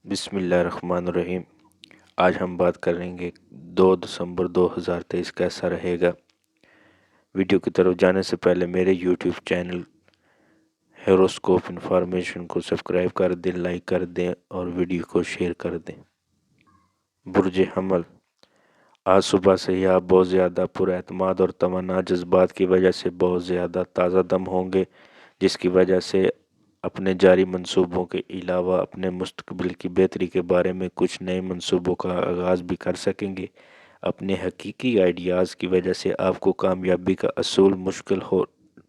بسم اللہ الرحمن الرحیم۔ آج ہم بات کریں گے 2 دسمبر 2023 کیسا رہے گا۔ ویڈیو کی طرف جانے سے پہلے میرے یوٹیوب چینل ہیروسکوپ انفارمیشن کو سبسکرائب کر دیں، لائک کر دیں اور ویڈیو کو شیئر کر دیں۔ برج حمل، آج صبح سے ہی آپ بہت زیادہ پر اعتماد اور توانا جذبات کی وجہ سے بہت زیادہ تازہ دم ہوں گے، جس کی وجہ سے اپنے جاری منصوبوں کے علاوہ اپنے مستقبل کی بہتری کے بارے میں کچھ نئے منصوبوں کا آغاز بھی کر سکیں گے۔ اپنے حقیقی آئیڈیاز کی وجہ سے آپ کو کامیابی کا اصول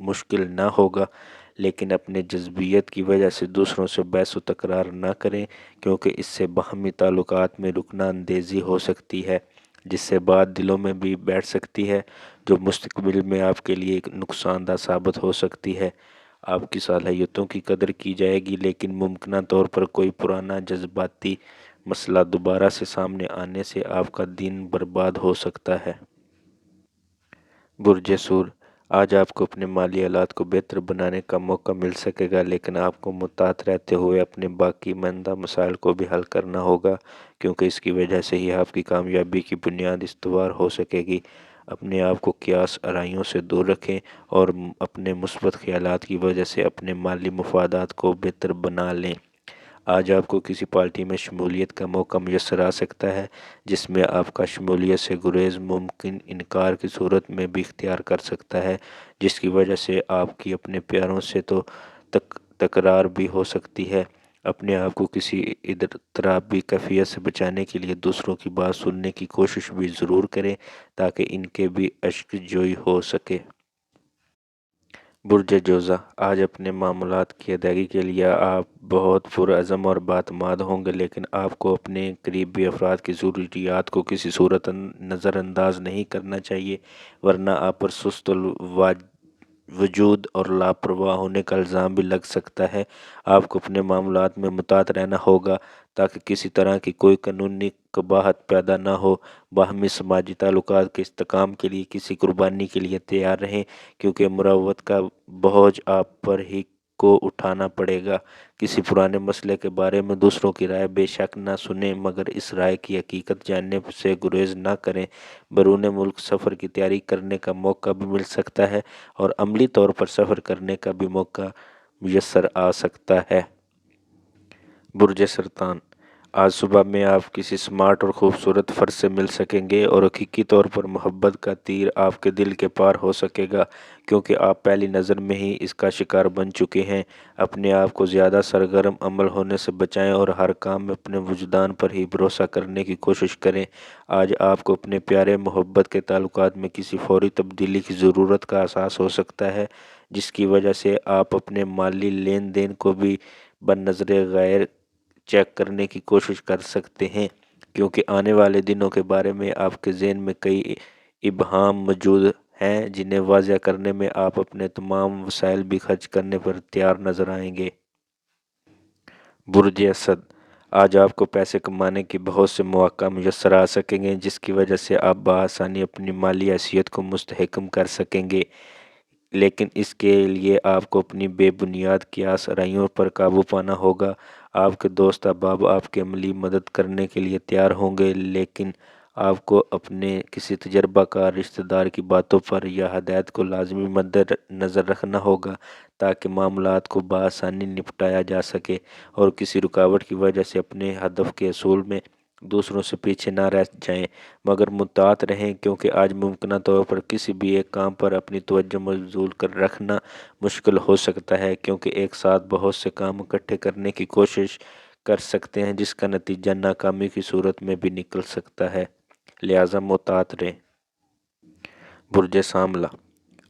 مشکل نہ ہوگا، لیکن اپنے جذبیت کی وجہ سے دوسروں سے بحث و تکرار نہ کریں، کیونکہ اس سے باہمی تعلقات میں رکنا اندیزی ہو سکتی ہے، جس سے بات دلوں میں بھی بیٹھ سکتی ہے، جو مستقبل میں آپ کے لیے ایک نقصان دہ ثابت ہو سکتی ہے۔ آپ کی صلاحیتوں کی قدر کی جائے گی، لیکن ممکنہ طور پر کوئی پرانا جذباتی مسئلہ دوبارہ سے سامنے آنے سے آپ کا دن برباد ہو سکتا ہے۔ برج سور، آج آپ کو اپنے مالی حالات کو بہتر بنانے کا موقع مل سکے گا، لیکن آپ کو محتاط رہتے ہوئے اپنے باقی ماندہ مسائل کو بھی حل کرنا ہوگا، کیونکہ اس کی وجہ سے ہی آپ کی کامیابی کی بنیاد استوار ہو سکے گی۔ اپنے آپ کو قیاس آرائیوں سے دور رکھیں اور اپنے مثبت خیالات کی وجہ سے اپنے مالی مفادات کو بہتر بنا لیں۔ آج آپ کو کسی پارٹی میں شمولیت کا موقع میسر آ سکتا ہے، جس میں آپ کا شمولیت سے گریز ممکن انکار کی صورت میں بھی اختیار کر سکتا ہے، جس کی وجہ سے آپ کی اپنے پیاروں سے تو تکرار بھی ہو سکتی ہے۔ اپنے آپ کو کسی اضطرابی کیفیت سے بچانے کے لیے دوسروں کی بات سننے کی کوشش بھی ضرور کریں، تاکہ ان کے بھی اشک جوئی ہو سکے۔ برج جوزہ، آج اپنے معاملات کی ادائیگی کے لیے آپ بہت پرعزم اور بااعتماد ہوں گے، لیکن آپ کو اپنے قریبی افراد کی ضروریات کو کسی صورت نظر انداز نہیں کرنا چاہیے، ورنہ آپ پر سست وجود اور لاپرواہ ہونے کا الزام بھی لگ سکتا ہے۔ آپ کو اپنے معاملات میں محتاط رہنا ہوگا تاکہ کسی طرح کی کوئی قانونی قباحت پیدا نہ ہو۔ باہمی سماجی تعلقات کے استحکام کے لیے کسی قربانی کے لیے تیار رہیں، کیونکہ مروت کا بوجھ آپ پر ہی کو اٹھانا پڑے گا۔ کسی پرانے مسئلے کے بارے میں دوسروں کی رائے بے شک نہ سنیں، مگر اس رائے کی حقیقت جاننے سے گریز نہ کریں۔ بیرون ملک سفر کی تیاری کرنے کا موقع بھی مل سکتا ہے اور عملی طور پر سفر کرنے کا بھی موقع میسر آ سکتا ہے۔ برج سرطان، آج صبح میں آپ کسی سمارٹ اور خوبصورت فرد سے مل سکیں گے اور حقیقی طور پر محبت کا تیر آپ کے دل کے پار ہو سکے گا، کیونکہ آپ پہلی نظر میں ہی اس کا شکار بن چکے ہیں۔ اپنے آپ کو زیادہ سرگرم عمل ہونے سے بچائیں اور ہر کام میں اپنے وجدان پر ہی بھروسہ کرنے کی کوشش کریں۔ آج آپ کو اپنے پیارے محبت کے تعلقات میں کسی فوری تبدیلی کی ضرورت کا احساس ہو سکتا ہے، جس کی وجہ سے آپ اپنے مالی لین دین کو بھی بنظر غیر چیک کرنے کی کوشش کر سکتے ہیں، کیونکہ آنے والے دنوں کے بارے میں آپ کے ذہن میں کئی ابہام موجود ہیں، جنہیں واضح کرنے میں آپ اپنے تمام وسائل بھی خرچ کرنے پر تیار نظر آئیں گے۔ برج اسد، آج آپ کو پیسے کمانے کے بہت سے مواقع میسر آ سکیں گے، جس کی وجہ سے آپ بآسانی اپنی مالی حیثیت کو مستحکم کر سکیں گے، لیکن اس کے لیے آپ کو اپنی بے بنیاد قیاس آرائیوں پر قابو پانا ہوگا۔ آپ کے دوست احباب آپ کی عملی مدد کرنے کے لیے تیار ہوں گے، لیکن آپ کو اپنے کسی تجربہ کار رشتہ دار کی باتوں پر یا ہدایت کو لازمی مد نظر رکھنا ہوگا، تاکہ معاملات کو بآسانی نپٹایا جا سکے اور کسی رکاوٹ کی وجہ سے اپنے ہدف کے حصول میں دوسروں سے پیچھے نہ رہ جائیں۔ مگر محتاط رہیں، کیونکہ آج ممکنہ طور پر کسی بھی ایک کام پر اپنی توجہ مبذول کر رکھنا مشکل ہو سکتا ہے، کیونکہ ایک ساتھ بہت سے کام اکٹھے کرنے کی کوشش کر سکتے ہیں، جس کا نتیجہ ناکامی کی صورت میں بھی نکل سکتا ہے، لہذا محتاط رہیں۔ برج سانبلا،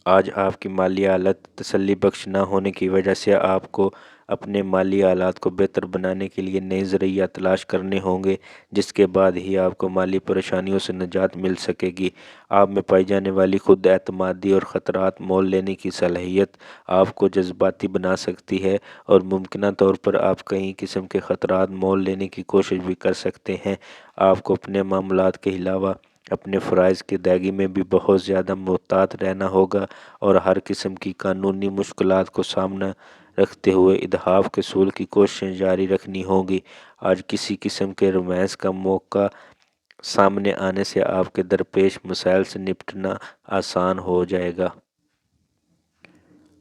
آج آپ کی مالی حالت تسلی بخش نہ ہونے کی وجہ سے آپ کو اپنے مالی حالات کو بہتر بنانے کے لیے نئے ذرائع تلاش کرنے ہوں گے، جس کے بعد ہی آپ کو مالی پریشانیوں سے نجات مل سکے گی۔ آپ میں پائی جانے والی خود اعتمادی اور خطرات مول لینے کی صلاحیت آپ کو جذباتی بنا سکتی ہے، اور ممکنہ طور پر آپ کئی قسم کے خطرات مول لینے کی کوشش بھی کر سکتے ہیں۔ آپ کو اپنے معاملات کے علاوہ اپنے فرائض کی ادائیگی میں بھی بہت زیادہ محتاط رہنا ہوگا اور ہر قسم کی قانونی مشکلات کو سامنا رکھتے ہوئے اتحاف کے حصول کی کوششیں جاری رکھنی ہوں گی۔ آج کسی قسم کے رومانس کا موقع سامنے آنے سے آپ کے درپیش مسائل سے نپٹنا آسان ہو جائے گا۔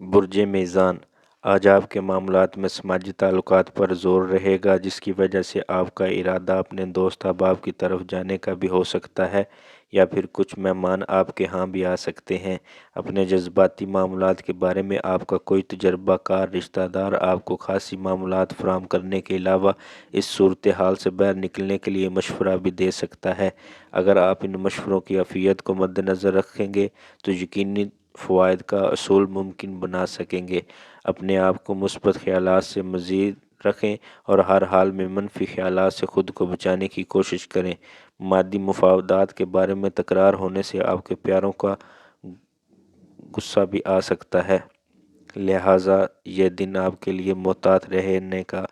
برج میزان، آج آپ کے معاملات میں سماجی تعلقات پر زور رہے گا، جس کی وجہ سے آپ کا ارادہ اپنے دوست احباب کی طرف جانے کا بھی ہو سکتا ہے، یا پھر کچھ مہمان آپ کے ہاں بھی آ سکتے ہیں۔ اپنے جذباتی معاملات کے بارے میں آپ کا کوئی تجربہ کار رشتہ دار آپ کو خاصی معلومات فراہم کرنے کے علاوہ اس صورتحال سے باہر نکلنے کے لیے مشورہ بھی دے سکتا ہے۔ اگر آپ ان مشوروں کی عافیت کو مد نظر رکھیں گے تو یقینی فوائد کا حصول ممکن بنا سکیں گے۔ اپنے آپ کو مثبت خیالات سے مزید رکھیں اور ہر حال میں منفی خیالات سے خود کو بچانے کی کوشش کریں۔ مادی مفادات کے بارے میں تکرار ہونے سے آپ کے پیاروں کا غصہ بھی آ سکتا ہے، لہٰذا یہ دن آپ کے لیے محتاط رہنے کا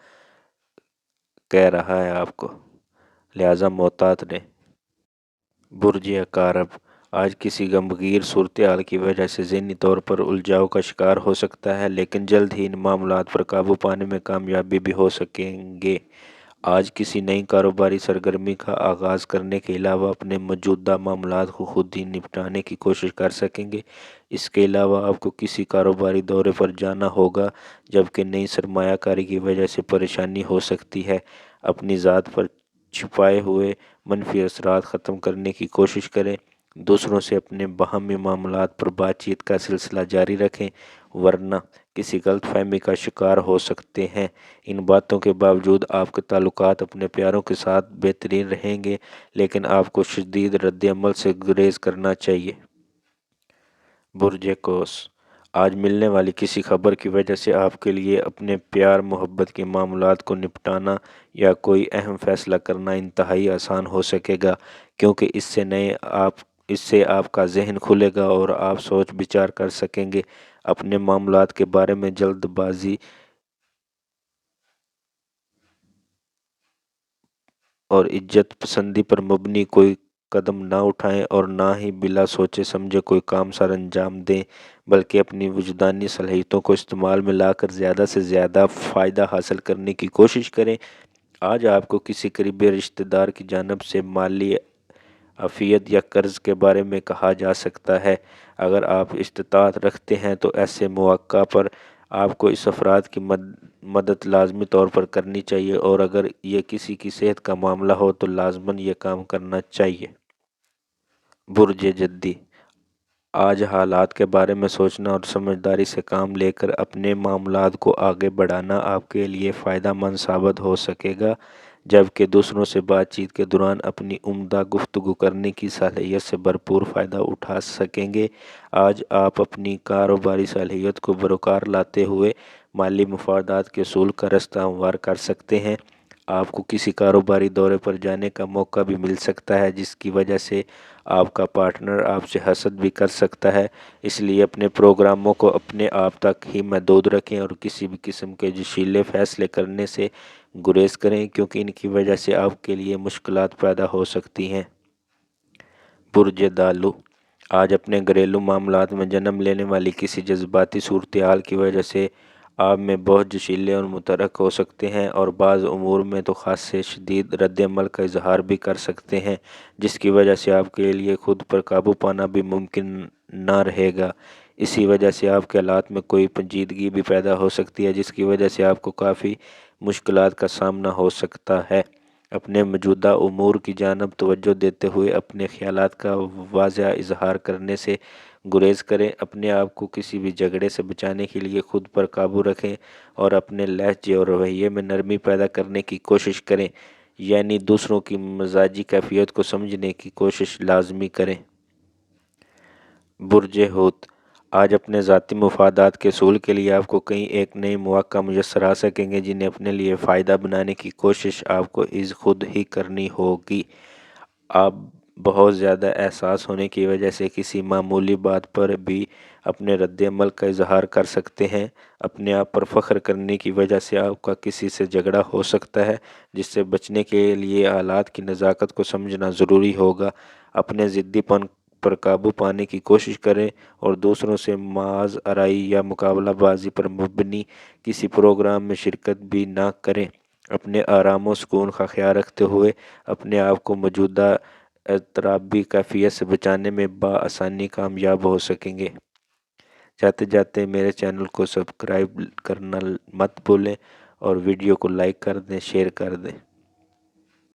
کہہ رہا ہے آپ کو، لہٰذا محتاط رہیں۔ برج عقارب، آج کسی غمگین صورتحال کی وجہ سے ذہنی طور پر الجھاؤ کا شکار ہو سکتا ہے، لیکن جلد ہی ان معاملات پر قابو پانے میں کامیابی بھی ہو سکیں گے۔ آج کسی نئی کاروباری سرگرمی کا آغاز کرنے کے علاوہ اپنے موجودہ معاملات کو خود ہی نپٹانے کی کوشش کر سکیں گے۔ اس کے علاوہ آپ کو کسی کاروباری دورے پر جانا ہوگا، جبکہ نئی سرمایہ کاری کی وجہ سے پریشانی ہو سکتی ہے۔ اپنی ذات پر چھپائے ہوئے منفی اثرات ختم کرنے کی کوشش کریں۔ دوسروں سے اپنے باہمی معاملات پر بات چیت کا سلسلہ جاری رکھیں، ورنہ کسی غلط فہمی کا شکار ہو سکتے ہیں۔ ان باتوں کے باوجود آپ کے تعلقات اپنے پیاروں کے ساتھ بہترین رہیں گے، لیکن آپ کو شدید رد عمل سے گریز کرنا چاہیے۔ برج قوس، آج ملنے والی کسی خبر کی وجہ سے آپ کے لیے اپنے پیار محبت کے معاملات کو نپٹانا یا کوئی اہم فیصلہ کرنا انتہائی آسان ہو سکے گا، کیونکہ اس سے آپ کا ذہن کھلے گا اور آپ سوچ بچار کر سکیں گے۔ اپنے معاملات کے بارے میں جلد بازی اور عزت پسندی پر مبنی کوئی قدم نہ اٹھائیں اور نہ ہی بلا سوچے سمجھے کوئی کام سر انجام دیں، بلکہ اپنی وجدانی صلاحیتوں کو استعمال میں لا کر زیادہ سے زیادہ فائدہ حاصل کرنے کی کوشش کریں۔ آج آپ کو کسی قریبی رشتہ دار کی جانب سے مالی عافیت یا قرض کے بارے میں کہا جا سکتا ہے۔ اگر آپ استطاعت رکھتے ہیں تو ایسے مواقع پر آپ کو اس افراد کی مدد لازمی طور پر کرنی چاہیے، اور اگر یہ کسی کی صحت کا معاملہ ہو تو لازماً یہ کام کرنا چاہیے۔ برج جدی، آج حالات کے بارے میں سوچنا اور سمجھداری سے کام لے کر اپنے معاملات کو آگے بڑھانا آپ کے لیے فائدہ مند ثابت ہو سکے گا، جبکہ دوسروں سے بات چیت کے دوران اپنی عمدہ گفتگو کرنے کی صلاحیت سے بھرپور فائدہ اٹھا سکیں گے۔ آج آپ اپنی کاروباری صلاحیت کو بروقار لاتے ہوئے مالی مفادات کے حصول کا راستہ ہموار کر سکتے ہیں۔ آپ کو کسی کاروباری دورے پر جانے کا موقع بھی مل سکتا ہے، جس کی وجہ سے آپ کا پارٹنر آپ سے حسد بھی کر سکتا ہے، اس لیے اپنے پروگراموں کو اپنے آپ تک ہی محدود رکھیں اور کسی بھی قسم کے جوشیلے فیصلے کرنے سے گریز کریں، کیونکہ ان کی وجہ سے آپ کے لیے مشکلات پیدا ہو سکتی ہیں۔ برج دالو، آج اپنے گھریلو معاملات میں جنم لینے والی کسی جذباتی صورتحال کی وجہ سے آپ میں بہت جوشیلے اور متحرک ہو سکتے ہیں، اور بعض امور میں تو خاص سے شدید رد عمل کا اظہار بھی کر سکتے ہیں، جس کی وجہ سے آپ کے لیے خود پر قابو پانا بھی ممکن نہ رہے گا۔ اسی وجہ سے آپ کے حالات میں کوئی پیچیدگی بھی پیدا ہو سکتی ہے، جس کی وجہ سے آپ کو کافی مشکلات کا سامنا ہو سکتا ہے۔ اپنے موجودہ امور کی جانب توجہ دیتے ہوئے اپنے خیالات کا واضح اظہار کرنے سے گریز کریں۔ اپنے آپ کو کسی بھی جھگڑے سے بچانے کے لیے خود پر قابو رکھیں اور اپنے لہجے اور رویے میں نرمی پیدا کرنے کی کوشش کریں، یعنی دوسروں کی مزاجی کیفیت کو سمجھنے کی کوشش لازمی کریں۔ برج حوت، آج اپنے ذاتی مفادات کے حصول کے لیے آپ کو کئی ایک نئے مواقع میسر آ سکیں گے، جنہیں اپنے لیے فائدہ بنانے کی کوشش آپ کو خود ہی کرنی ہوگی۔ آپ بہت زیادہ حساس ہونے کی وجہ سے کسی معمولی بات پر بھی اپنے رد عمل کا اظہار کر سکتے ہیں۔ اپنے آپ پر فخر کرنے کی وجہ سے آپ کا کسی سے جھگڑا ہو سکتا ہے، جس سے بچنے کے لیے حالات کی نزاکت کو سمجھنا ضروری ہوگا۔ اپنے ضدی پن پر قابو پانے کی کوشش کریں اور دوسروں سے معاذ آرائی یا مقابلہ بازی پر مبنی کسی پروگرام میں شرکت بھی نہ کریں۔ اپنے آرام و سکون کا خیال رکھتے ہوئے اپنے آپ کو موجودہ اضطرابی کیفیت سے بچانے میں بآسانی کامیاب ہو سکیں گے۔ جاتے جاتے میرے چینل کو سبسکرائب کرنا مت بھولیں اور ویڈیو کو لائک کر دیں، شیئر کر دیں۔